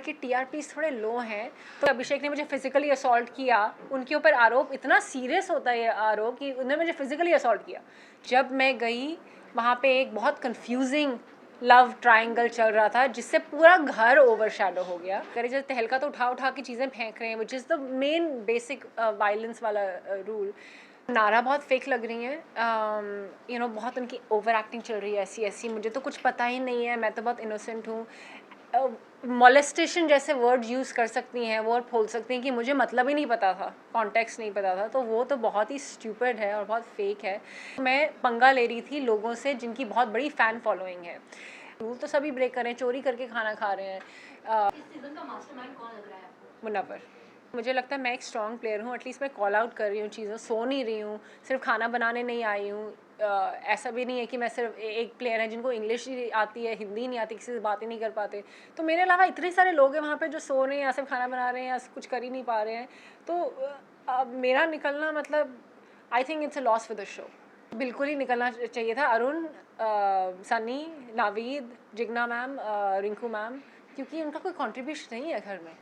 के टीआरपीस थोड़े लो हैं, तो अभिषेक ने मुझे फिजिकली असॉल्ट किया, उनके ऊपर आरोप इतना सीरियस होता है ये आरोप कि उन्होंने मुझे फिजिकली असॉल्ट किया। जब मैं गई वहाँ पे एक बहुत कंफ्यूजिंग लव ट्रायंगल चल रहा था जिससे पूरा घर ओवरशैडो हो गया। अगर जैसे तहलका तो उठा उठा के चीज़ें फेंक रहे हैं, which is the main basic violence वाला रूल। नारा बहुत फेक लग रही हैं, बहुत उनकी ओवर एक्टिंग चल रही है ऐसी ऐसी, मुझे तो कुछ पता ही नहीं है, मैं तो बहुत इनोसेंट हूँ। मॉलेस्टेशन जैसे वर्ड यूज़ कर सकती हैं वो, और बोल सकती हैं कि मुझे मतलब ही नहीं पता था, कॉन्टेक्स्ट नहीं पता था, तो वो तो बहुत ही स्टूपिड है और बहुत फेक है। मैं पंगा ले रही थी लोगों से जिनकी बहुत बड़ी फ़ैन फॉलोइंग है। रूल तो सभी ब्रेक कर रहे हैं, चोरी करके खाना खा रहे हैं। इस सीजन का मास्टरमाइंड कौन लग रहा है आपको? मुनव्वर। मुझे लगता है मैं एक स्ट्रॉन्ग प्लेयर हूँ, एटलीस्ट मैं कॉल आउट कर रही हूँ चीज़ों, सो नहीं रही हूँ, सिर्फ खाना बनाने नहीं आई हूँ। ऐसा भी नहीं है कि मैं सिर्फ एक प्लेयर है जिनको इंग्लिश ही आती है, हिंदी नहीं आती, किसी से बात ही नहीं कर पाते। तो मेरे अलावा इतने सारे लोग हैं वहाँ पे जो सो रहे हैं या सिर्फ खाना बना रहे हैं या कुछ कर ही नहीं पा रहे हैं। तो मेरा निकलना मतलब I think it's a loss for the show. बिल्कुल ही निकलना चाहिए था अरुण, सनी, नावीद, जिग्ना मैम, रिंकू मैम, क्योंकि उनका कोई कंट्रीब्यूशन नहीं है घर में।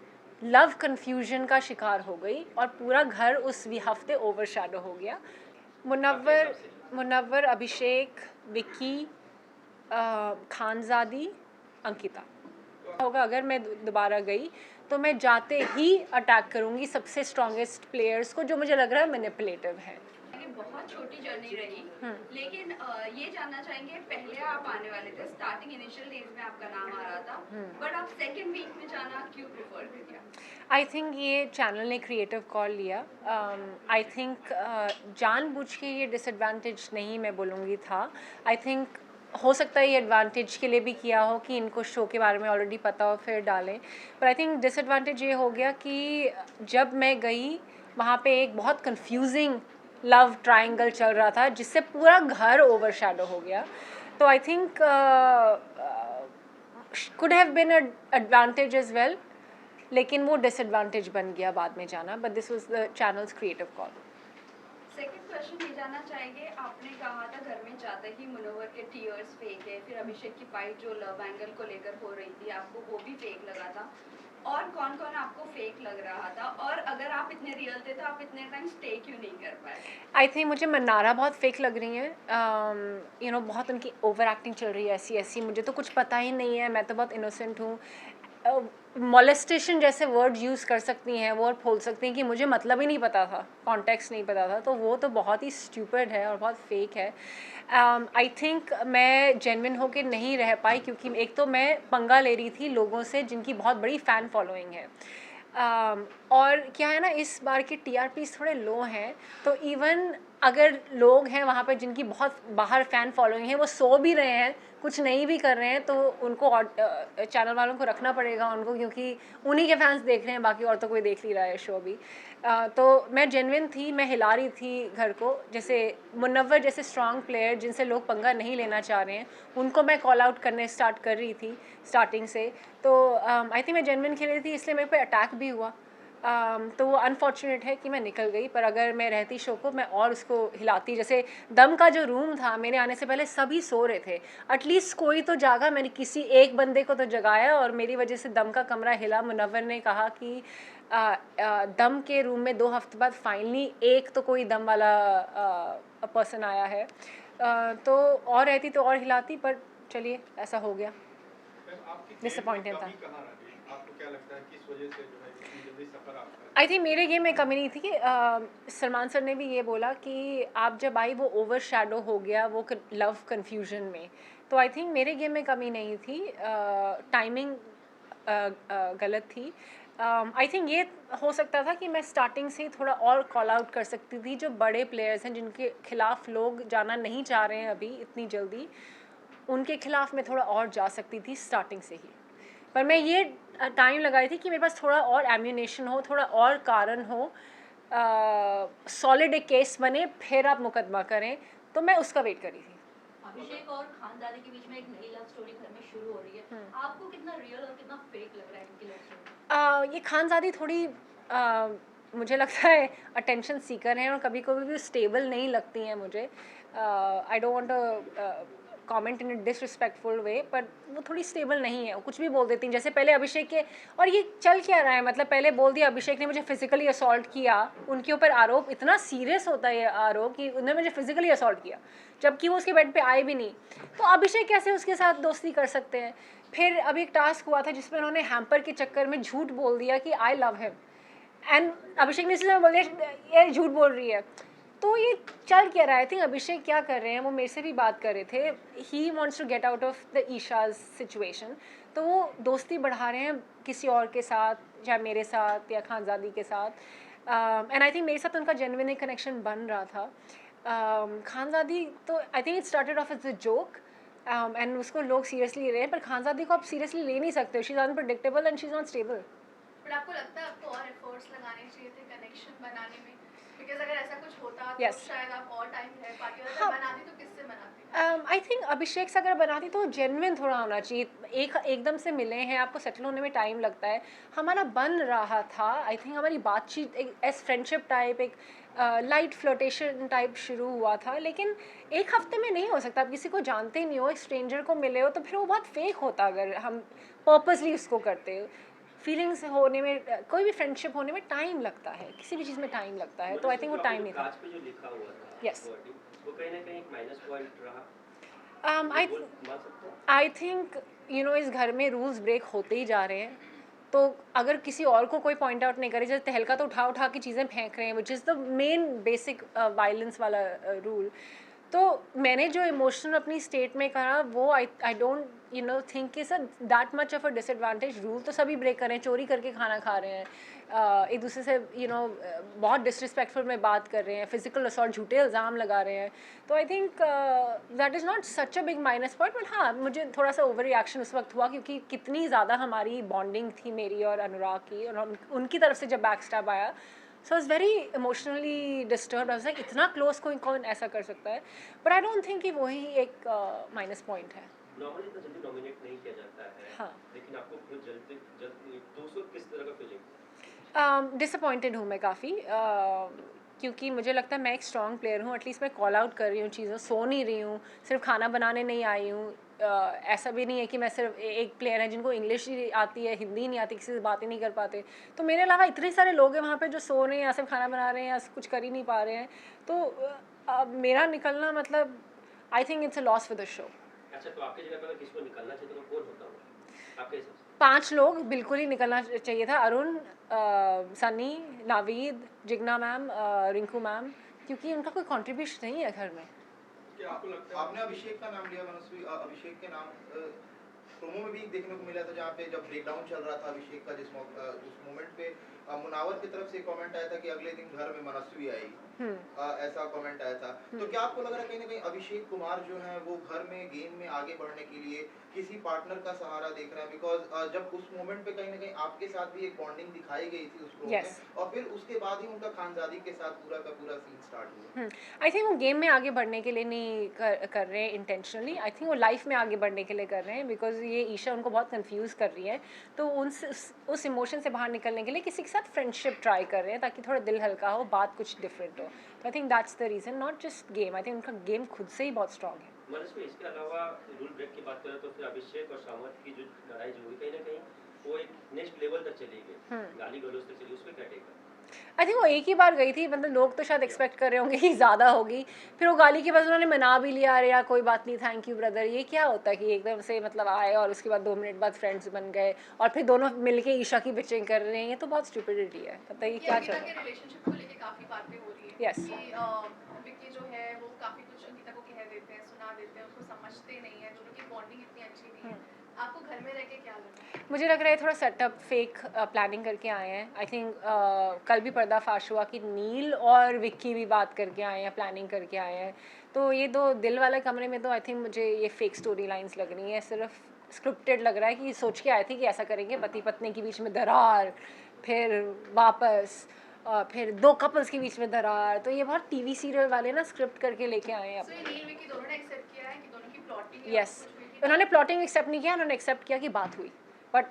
लव कन्फ्यूजन का शिकार हो गई और पूरा घर उस हफ्ते ओवरशैडो हो गया। मुनव्वर, अभिषेक, विक्की, खानजादी, अंकिता। होगा अगर मैं दोबारा गई तो मैं जाते ही अटैक करूंगी सबसे स्ट्रॉन्गेस्ट प्लेयर्स को जो मुझे लग रहा है मैनिपुलेटिव है। बहुत छोटी जर्नी रही, लेकिन ये जानना चाहेंगे, पहले आप आने वाले थे, स्टार्टिंग इनिशियल डेज में आपका नाम आ रहा था, बट आप सेकंड वीक में जाना क्यों प्रेफर किया? आई थिंक ये चैनल ने क्रिएटिव कॉल लिया। आई थिंक जानबूझ के ये डिसएडवांटेज नहीं मैं बोलूँगी था। आई थिंक हो सकता है ये एडवांटेज के लिए भी किया हो कि इनको शो के बारे में ऑलरेडी पता हो फिर डालें, पर आई थिंक डिसएडवांटेज ये हो गया कि जब मैं गई वहाँ पे एक बहुत कंफ्यूजिंग लव ट्रायंगल चल रहा था जिससे पूरा घर ओवरशैडो हो गया। तो I think could have been advantage as well, लेकिन वो डिसएडवांटेज बन गया बाद में जाना, but this was the channel's creative call. Second question ये जानना चाहेंगे, आपने कहा था घर में जाते ही मुनव्वर के टीयर्स फेक है, फिर अभिषेक की फाइट जो लव एंगल को लेकर हो रही थी आपको वो भी फेक लगा था, और कौन कौन आपको फेक लग रहा था, और अगर आप इतने रियल थे तो आप इतने टाइम स्टे क्यों नहीं कर पाए? आई थिंक मुझे मन्नारा बहुत फेक लग रही हैं, बहुत उनकी ओवर एक्टिंग चल रही है ऐसी ऐसी, मुझे तो कुछ पता ही नहीं है, मैं तो बहुत इनोसेंट हूँ। मॉलेस्टेशन जैसे वर्ड यूज़ कर सकती हैं वो, और बोल सकती हैं कि मुझे मतलब ही नहीं पता था, कॉन्टेक्स्ट नहीं पता था, तो वो तो बहुत ही स्टूपिड है और बहुत फेक है। आई थिंक मैं जेन्युइन होकर नहीं रह पाई क्योंकि एक तो मैं पंगा ले रही थी लोगों से जिनकी बहुत बड़ी फ़ैन फॉलोइंग है। और क्या है ना, इस बार के टीआरपीस थोड़े लो हैं, तो इवन अगर लोग हैं वहाँ पे जिनकी बहुत बाहर फ़ैन फॉलोइंग है, वो सो भी रहे हैं, कुछ नहीं भी कर रहे हैं, तो उनको चैनल वालों को रखना पड़ेगा उनको, क्योंकि उन्हीं के फैंस देख रहे हैं, बाकी और तो कोई देख नहीं रहा है शो भी। तो मैं जेन्युइन थी, मैं हिला रही थी घर को, जैसे मुनव्वर जैसे स्ट्रॉन्ग प्लेयर जिनसे लोग पंगा नहीं लेना चाह रहे हैं उनको मैं कॉल आउट करने स्टार्ट कर रही थी स्टार्टिंग से। तो आई थिंक मैं जेन्युइन खेल रही थी, इसलिए मेरे पे अटैक भी हुआ। तो वो अनफॉर्चुनेट है कि मैं निकल गई, पर अगर मैं रहती शो को मैं और उसको हिलाती। जैसे दम का जो रूम था, मेरे आने से पहले सभी सो रहे थे, एटलीस्ट कोई तो जागा, मैंने किसी एक बंदे को तो जगाया और मेरी वजह से दम का कमरा हिला। मुनव्वर ने कहा कि दम के रूम में 2 हफ्ते बाद फाइनली एक तो कोई दम वाला पर्सन आया है। तो और रहती तो और हिलाती, पर चलिए ऐसा हो गया, डिसअपॉइंटेड था। आपको क्या लगता है किस वजह से जो है इतनी जल्दी सफर आपका? आई थिंक मेरे गेम में कमी नहीं थी कि सलमान सर ने भी ये बोला कि आप जब आई वो ओवर शेडो हो गया वो लव कन्फ्यूजन में, तो आई थिंक मेरे गेम में कमी नहीं थी, टाइमिंग गलत थी। आई थिंक ये हो सकता था कि मैं स्टार्टिंग से ही थोड़ा और कॉल आउट कर सकती थी, जो बड़े प्लेयर्स हैं जिनके खिलाफ लोग जाना नहीं चाह रहे हैं अभी इतनी जल्दी, उनके खिलाफ मैं थोड़ा और जा सकती थी स्टार्टिंग से ही। पर मैं ये टाइम लगाई थी कि मेरे पास थोड़ा और एम्यूनेशन हो, थोड़ा और कारण हो, सॉलिड एक केस बने, फिर आप मुकदमा करें, तो मैं उसका वेट करी थी। अभिषेक और खानदादी के बीच में एक नई लव स्टोरी घर में शुरू हो रही है, आपको कितना रियल और कितना फेक लग रहा है इनकी लव स्टोरी? ये खानजादी थोड़ी मुझे लगता है अटेंशन सीकर हैं और कभी कभी भी स्टेबल नहीं लगती हैं मुझे। I don't want to comment in a disrespectful way, पर वो थोड़ी स्टेबल नहीं है, वो कुछ भी बोल देती हैं। जैसे पहले अभिषेक के, और ये चल क्या रहा है, मतलब पहले बोल दिया अभिषेक ने मुझे फिजिकली असॉल्ट किया, उनके ऊपर आरोप इतना सीरियस होता है ये आरोप कि उन्होंने मुझे फिजिकली असॉल्ट किया, जबकि वो उसके बेड पे आए भी नहीं। तो अभिषेक कैसे उसके साथ दोस्ती कर सकते हैं? फिर अभी एक टास्क हुआ था जिसमें उन्होंने हैम्पर के चक्कर में झूठ बोल दिया कि आई लव हिम, एंड अभिषेक ने इसलिए बोल दिया ये झूठ बोल रही है। तो ये चल क्या रहा है? आई थिंक अभिषेक क्या कर रहे हैं, वो मेरे से भी बात कर रहे थे, he wants to get out of the ईशाज सिचुएशन, तो वो दोस्ती बढ़ा रहे हैं किसी और के साथ, चाहे मेरे साथ या खानजादी के साथ। एंड आई थिंक मेरे साथ उनका जेन्युइन एक कनेक्शन बन रहा था। खानजादी तो I think it started off as a joke, and उसको लोग सीरियसली ले रहे हैं, पर खानजादी को आप सीरियसली ले नहीं सकते, she is unpredictable and she is not stable. But आपको लगता है आपको और एफर्ट्स लगाने चाहिए थे कनेक्शन बनाने में? बिकॉज अगर ऐसा कुछ होता तो Yes. शायद आप और टाइम रह पाती, और हाँ। अगर बनाती तो किससे बनाती? आई थिंक अभिषेक से अगर बनाती तो जेन्युइन थोड़ा होना चाहिए, एकदम से मिले हैं, आपको सेटल होने में टाइम लगता है, हमारा बन रहा था। आई थिंक हमारी बातचीत एक एस फ्रेंडशिप टाइप, एक लाइट फ्लोटेशन टाइप शुरू हुआ था, लेकिन एक हफ्ते में नहीं हो सकता। आप किसी को जानते ही नहीं हो, एक स्ट्रेंजर को मिले हो, तो फिर वो बहुत फेक होता अगर हम पर्पसली उसको करते हो। फीलिंग्स होने में, कोई भी फ्रेंडशिप होने में टाइम लगता है, किसी भी चीज़ में टाइम लगता है, तो आई थिंक वो टाइम नहीं था। कांच पे जो लिखा हुआ था Yes. wording, वो कहीं ना कहीं एक माइनस पॉइंट रहा। आई बोल मान सकते हैं? आई थिंक यू नो इस घर में रूल्स ब्रेक होते ही जा रहे हैं, तो अगर किसी और को कोई पॉइंट आउट नहीं करे, जैसे तहलका तो उठा उठा के चीज़ें फेंक रहे हैं, which is the main basic violence वाला रूल। तो मैंने जो इमोशनल अपनी स्टेट में करा, वो I don't you know think is that much of a disadvantage. Rule तो सभी ब्रेक कर रहे हैं, चोरी करके खाना खा रहे हैं, एक दूसरे से यू नो बहुत डिसरिस्पेक्टफुल में बात कर रहे हैं, फिजिकल असॉल्ट, झूठे इल्ज़ाम लगा रहे हैं। तो I think that is not such a big minus point, but हाँ मुझे थोड़ा सा ओवर रिएक्शन उस वक्त हुआ, क्योंकि कितनी ज़्यादा हमारी बॉन्डिंग थी मेरी और अनुराग की, और उनकी तरफ से जब बैक स्टैब आया, so is very emotionally disturb. I was like इतना क्लोज कोई कौन ऐसा कर सकता है, बट आई डोंट थिंक कि वही एक माइनस पॉइंट है। नॉर्मली इतना जल्दी नॉमिनेट नहीं किया जाता है। हाँ। लेकिन आपको बहुत जल्दी तो उसको किस तरह का फीलिंग? डिसअपॉइंटेड हूँ मैं काफ़ी, क्योंकि मुझे लगता है मैं एक स्ट्रॉन्ग प्लेयर हूँ, एटलीस्ट मैं कॉल आउट कर रही हूँ चीज़ों, सो नहीं रही हूँ, सिर्फ खाना बनाने नहीं आई हूँ। ऐसा भी नहीं है कि मैं सिर्फ एक प्लेयर है जिनको इंग्लिश ही आती है, हिंदी नहीं आती, किसी से बात ही नहीं कर पाते। तो मेरे अलावा इतने सारे लोग हैं वहाँ पे जो सो रहे हैं या सिर्फ खाना बना रहे हैं या कुछ कर ही नहीं पा रहे हैं, तो मेरा निकलना मतलब I think it's a loss for the show. अच्छा, तो आपकी जगह पर अगर किसी को निकलना चाहिए तो कौन होता होगा आपके हिसाब से? 5 लोग बिल्कुल ही निकलना चाहिए था, अरुण, सनी, नावीद, जिग्ना मैम, रिंकू मैम, क्योंकि उनका कोई कंट्रीब्यूशन नहीं है घर में। क्या आपको लगता है आपने अभिषेक का नाम लिया मनस्वी, अभिषेक के नाम प्रोमो में भी देखने को मिला था, जहाँ पे जब ब्रेकडाउन चल रहा था अभिषेक का, उस मोमेंट पे मुनावर की तरफ से कमेंट आया था कि अगले दिन घर में मनस्वी आई, ऐसा कमेंट आया था। तो क्या आपको लग रहा है कहीं ना कहीं अभिषेक कुमार जो है वो घर में गेम में आगे बढ़ने के लिए किसी पार्टनर का सहारा देख रहे हैं? बिकॉज जब उस मोमेंट पे कहीं ना कहीं आपके साथ भी एक बॉन्डिंग दिखाई गई थी उस प्रोमो Yes. में, और फिर उसके बाद ही उनका खानजादी के साथ पूरा का पूरा सीन स्टार्ट हुआ। आई थिंक वो गेम में आगे बढ़ने के लिए नहीं कर रहे हैं इंटेंशनली, आई थिंक वो लाइफ में आगे बढ़ने के लिए कर रहे हैं, बिकॉज ये ईशा उनको बहुत कंफ्यूज कर रही है, तो उस इमोशन से बाहर निकलने के लिए किसी के साथ फ्रेंडशिप ट्राई कर रहे हैं, ताकि थोड़ा दिल हल्का हो, बात कुछ डिफरेंट हो। तो I think that's the reason, not just game. I think उनका गेम खुद से ही बहुत स्ट्रॉन्ग है। मनस में इसके अलावा रूल ब्रेक की बात करें तो फिर अभिषेक और सामंत की जो लड़ाई जो हुई, कहीं ना कहीं वो एक नेक्स्ट लेवल तक चली गई, गाली गलौज तक चली, उसमें क्या टेक है? आई थिंक वो एक ही बार गई थी, मतलब लोग तो शायद एक्सपेक्ट कर रहे होंगे कि ज़्यादा होगी, फिर वो गाली के बाद उन्होंने मना भी लिया, अरे यार कोई बात नहीं, थैंक यू ब्रदर। ये क्या होता है कि एकदम से मतलब आए और उसके बाद 2 मिनट बाद फ्रेंड्स बन गए और फिर दोनों मिलके ईशा की बिचिंग कर रहे हैं, ये तो बहुत स्टूपिडिटी है। बताइए क्या चल रहा है? रिलेशनशिप को लेके काफी बातें हो रही है Yes. कि विक्की जो है वो काफी कुछ अंकिता को कह देते हैं, सुना देते हैं, उसको समझते नहीं है, दोनों की बॉन्डिंग इतनी अच्छी नहीं है। आपको घर में रह के क्या लगा? मुझे लग रहा है थोड़ा सेटअप फेक प्लानिंग करके आए हैं। आई थिंक कल भी पर्दाफाश हुआ कि नील और विक्की भी बात करके आए हैं, प्लानिंग करके आए हैं। तो ये 2 दिल वाले कमरे में तो आई थिंक मुझे ये फेक स्टोरी लाइन्स लग रही हैं, सिर्फ स्क्रिप्टेड लग रहा है कि सोच के आए थे कि ऐसा करेंगे, पति पत्नी के बीच में दरार, फिर वापस फिर 2 कपल्स के बीच में दरार। तो ये बहुत टीवी सीरियल वाले ना स्क्रिप्ट करके लेके आए हैं सो अपने। ये नील विक्की दोनों ने एक्सेप्ट किया है कि दोनों की प्लॉटिंग है? यस, उन्होंने प्लॉटिंग एक्सेप्ट नहीं किया, उन्होंने एक्सेप्ट किया कि बात हुई, but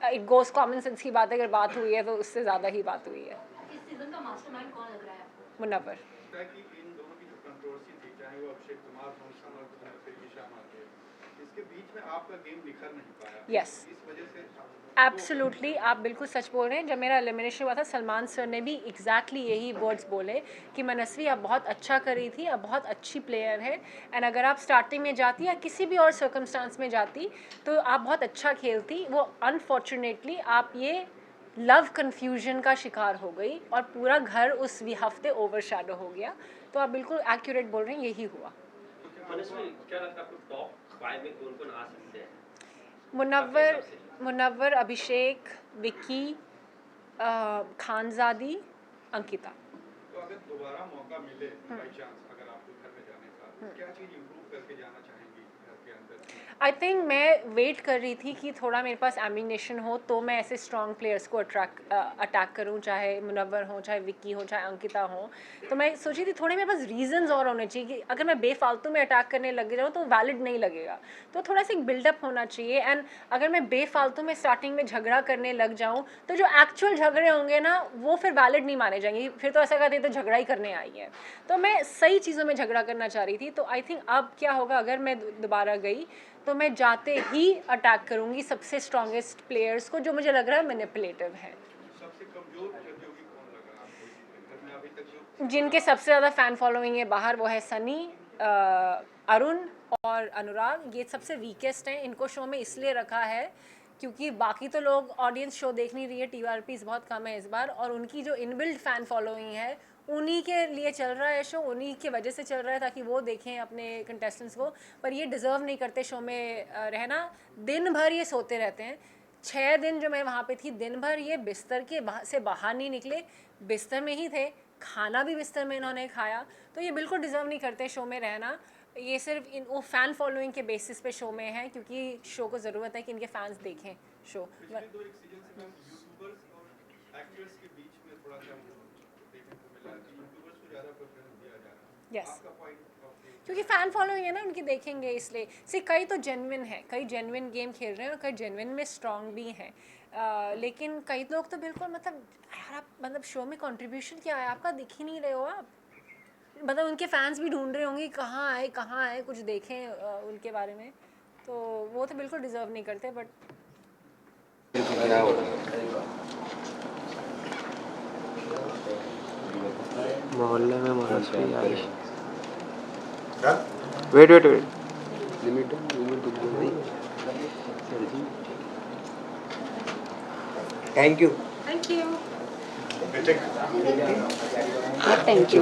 it goes common sense की बात है, अगर बात हुई है तो उससे ज़्यादा ही बात हुई है। इस सीजन का मास्टरमाइंड कौन लग रहा है आपको? मुनव्वर। लगता है कि इन दोनों की जो कंट्रोवर्सी थी, चाहे वो अभिषेक कुमार मौसम और फिर ईशा मांगे, इसके बीच में आपका गेम निखर नहीं पाया। Yes. इस वजह से एब्सोल्युटली, आप बिल्कुल सच बोल रहे हैं। जब मेरा एलिमिनेशन हुआ था, सलमान सर ने भी एग्जैक्टली यही वर्ड्स बोले कि मनस्वी आप बहुत अच्छा कर रही थी, आप बहुत अच्छी प्लेयर है, एंड अगर आप स्टार्टिंग में जाती या किसी भी और सर्कमस्टांस में जाती तो आप बहुत अच्छा खेलती। वो अनफॉर्चुनेटली आप ये लव कन्फ्यूजन का शिकार हो गई और पूरा घर उस हफ्ते ओवरशैडो हो गया। तो आप बिल्कुल एक्यूरेट बोल रहे हैं, यही हुआ। मनस्वी, क्या लगता है आपको टॉप 5 में कौन-कौन आ सकते हैं? मुनव्वर, अभिषेक, विक्की, खानजादी, अंकिता। तो अगर दोबारा मौका मिले बाई चांस अगर आपको घर में जाने का, क्या चीज़ इम्प्रूव करके जाना चाहेंगी घर के अंदर? आई थिंक मैं वेट कर रही थी कि थोड़ा मेरे पास एम्बिनेशन हो तो मैं ऐसे स्ट्रॉन्ग प्लेयर्स को अटैक करूं, चाहे मुनव्वर हो, चाहे विक्की हो, चाहे अंकिता हो। तो मैं सोची थी थोड़े मेरे पास रीजंस और होने चाहिए कि अगर मैं बेफालतू में अटैक करने लग जाऊँ तो वैलिड नहीं लगेगा। तो थोड़ा सा एक बिल्डअप होना चाहिए। एंड अगर मैं बेफालतू में स्टार्टिंग में झगड़ा करने लग जाऊँ तो जो एक्चुअल झगड़े होंगे ना वो फिर वैलिड नहीं माने जाएंगे, फिर तो ऐसा कहते तो झगड़ा ही करने आई है। तो मैं सही चीज़ों में झगड़ा करना चाह रही थी। तो आई थिंक अब क्या होगा, अगर मैं दोबारा गई तो मैं जाते ही अटैक करूंगी सबसे स्ट्रॉन्गेस्ट प्लेयर्स को जो मुझे लग रहा है मैनिपुलेटिव है। सबसे कमजोर प्रतियोगी कौन लगा आपको घर में अभी तक जो जिनके सबसे ज़्यादा फ़ैन फॉलोइंग है बाहर, वो है सनी, अरुण और अनुराग। ये सबसे वीकेस्ट हैं। इनको शो में इसलिए रखा है क्योंकि बाकी तो लोग ऑडियंस शो देख नहीं रही है, TRPs बहुत कम है इस बार, और उनकी जो इनबिल्ट फ़ैन फॉलोइंग है उन्हीं के लिए चल रहा है शो, उन्हीं की वजह से चल रहा है ताकि वो देखें अपने कंटेस्टेंट्स को। पर ये डिज़र्व नहीं करते शो में रहना। दिन भर ये सोते रहते हैं। 6 दिन जो मैं वहाँ पे थी, दिन भर ये बिस्तर के से बाहर नहीं निकले, बिस्तर में ही थे, खाना भी बिस्तर में इन्होंने खाया। तो ये बिल्कुल डिज़र्व नहीं करते शो में रहना। ये सिर्फ वो फ़ैन फॉलोइंग के बेसिस पे शो में है क्योंकि शो को ज़रूरत है कि इनके फैंस देखें शो। पिछले 2-1 सीजन से मैम यूट्यूबर्स और एक्टर्स के बीच में थोड़ा सा देखने को मिला कि यूट्यूबर्स को ज़्यादा प्रेफरेंस दिया जा रहा है। Yes. आपका पॉइंट ऑफ व्यू? क्योंकि फ़ैन फॉलोइंग है ना उनकी, देखेंगे इसलिए। से कई तो जेन्युइन है, कई जेन्युइन गेम खेल रहे हैं और कई जेन्युइन में स्ट्रॉन्ग भी हैं। लेकिन कई लोग तो बिल्कुल मतलब यार आप मतलब शो में कंट्रीब्यूशन क्या है आपका, दिख ही नहीं रहे हो आप। मतलब उनके फैंस भी ढूंढ रहे होंगे कहाँ आए, कुछ देखें उनके बारे में। तो वो तो बिल्कुल डिज़र्व नहीं करते। बट मोहल्ले में मनस्वी आई। Weight limit thank you. Thank you. बेटे थैंक यू।